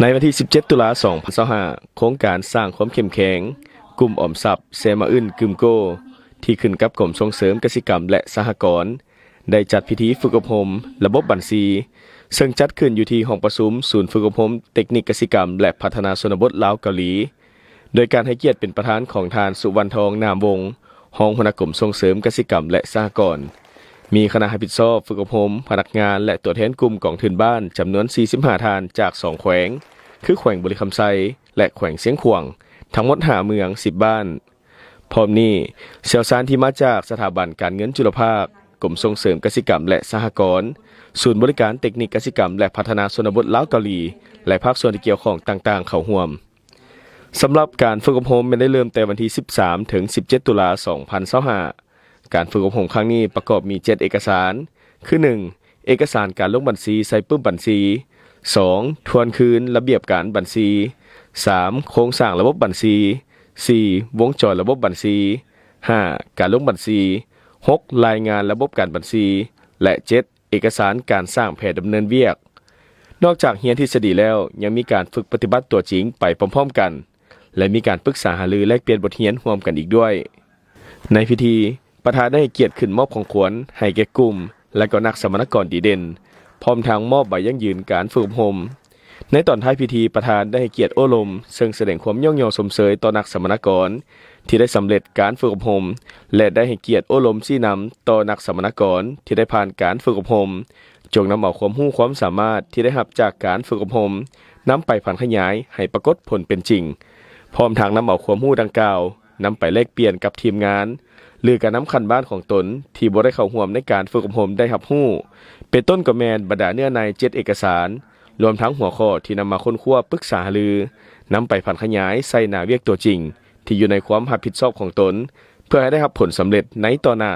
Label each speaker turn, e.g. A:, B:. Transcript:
A: ในวันที่ 17 ตุลาคม 2025 โครงการสร้างความเข้มแข็งกลุ่มออมทรัพย์เซมาอึนกึมโกที่ขึ้นกับกรมส่งเสริมเกษตรกรรมและสหกรณ์ได้จัดพิธีฝึกอบรมระบบบัญชีซึ่งจัดขึ้นอยู่ที่ห้องประชุมศูนย์ฝึกอบรมเทคนิคเกษตรกรรมและพัฒนาชนบทลาวเกาหลีโดยการให้เกียรติเป็นประธานของทานสุวรรณทองนามวงศ์รองหัวหน้ากรมส่งเสริมเกษตรกรรมและสหกรณ์มีคณะรับผิดชอบฝึกอบรมพนักงานและตัวแทนกลุ่มกองทุนบ้านจำนวน 45 ทานจาก 2 แขวงคือแขวงบริคำไซและแขวงเสียงขวางทั้งหมด5 เมือง 10 บ้านพร้อมนี้เชี่ยวชาญที่มาจากสถาบันการเงินจุลภาคกรมส่งเสริมเกษตรกรรมและสหกรณ์ศูนย์บริการเทคนิคเกษตรกรรมและพัฒนาชนบทลาวเกาหลีและภาคส่วนที่เกี่ยวข้องต่างๆเข้าร่วมสำหรับการฝึกอบรมได้เริ่มแต่วันที่ 13 ถึง 17 ตุลาคม 2025 การฝึกอบรมครั้งนี้ประกอบมี 7 เอกสารคือ 1. เอกสารการลงบัญชีใส่ปึ้มบัญชี 2. ทวนคืนระเบียบการบัญชี 3. โครงสร้างระบบบัญชี 4. วงจรระบบบัญชี 5. การลงบัญชี 6. รายงานระบบการบัญชี และ 7. เอกสารการสร้างแผนดำเนินเวียกนอกจากเรียนทฤษฎีแล้วยังมีการฝึกปฏิบัติตัวจริงไปพร้อมๆกันและมีการปรึกษาหารือแลกเปลี่ยนบทเรียนร่วมกันอีกด้วยในพิธีประธานได้เกียรติขึ้นมอบของขวัญให้แก่กลุ่มและก็นักสมณกรดีเด่นพร้อมทางมอบใบยั่งยืนการฝึกอบรมในตอนท้ายพิธีประธานได้ให้เกียรติโอลมซึ่งแสดงความย่องยอสมเสยต่อนักสมณกรที่ได้สำเร็จการฝึกอบรมและได้ให้เกียรติโอลมชี้นำต่อนักสมณกรที่ได้ผ่านการฝึกอบรมจงนำเอาความรู้ความสามารถที่ได้รับจากการฝึกอบรมนำไปผันขยายให้ปรากฏผลเป็นจริงพร้อมทางนำเอาความรู้ดังกล่าวนำไปแลกเปลี่ยนกับทีมงานหรือการนำคันบ้านของตนที่บ่ได้เข้าร่วมในการฝึกอบรมได้รับรู้เป็นต้นก็แมนบรรดาเนื้อใน7 เอกสารรวมทั้งหัวข้อที่นำมาค้นคว้าปรึกษาหารือนำไปผันขยายใส่หน้าเวียกตัวจริงที่อยู่ในความรับผิดชอบของตนเพื่อให้ได้รับผลสำเร็จในต่อหน้า